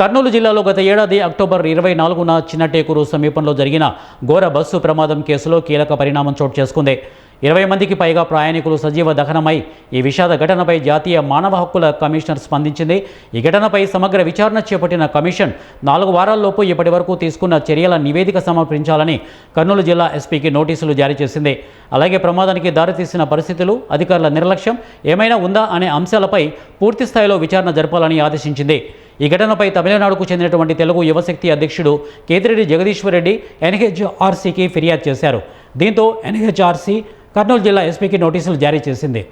కర్నూలు జిల్లాలో గత ఏడాది అక్టోబర్ 24న చిన్నటేకూరు సమీపంలో జరిగిన ఘోర బస్సు ప్రమాదం కేసులో కీలక పరిణామం చోటు చేసుకుంది. 20 మందికి పైగా ప్రయాణికులు సజీవ దహనమై ఈ విషాద ఘటనపై జాతీయ మానవ హక్కుల కమిషనర్ స్పందించింది. ఈ ఘటనపై సమగ్ర విచారణ చేపట్టిన కమిషన్ 4 వారాల్లోపు ఇప్పటి వరకు తీసుకున్న చర్యల నివేదిక సమర్పించాలని కర్నూలు జిల్లా ఎస్పీకి నోటీసులు జారీ చేసింది. అలాగే ప్రమాదానికి దారితీసిన పరిస్థితులు, అధికారుల నిర్లక్ష్యం ఏమైనా ఉందా అనే అంశాలపై పూర్తి స్థాయిలో విచారణ జరపాలని ఆదేశించింది. ఈ ఘటనపై తమిళనాడుకు చెందినటువంటి తెలుగు యువశక్తి అధ్యక్షుడు కేతిరెడ్డి జగదీశ్వర్ రెడ్డి ఎన్హెచ్ఆర్సీకి ఫిర్యాదు చేశారు. దీంతో ఎన్హెచ్ఆర్సీ కర్నూలు జిల్లా ఎస్పీకి నోటీసులు జారీ చేసింది.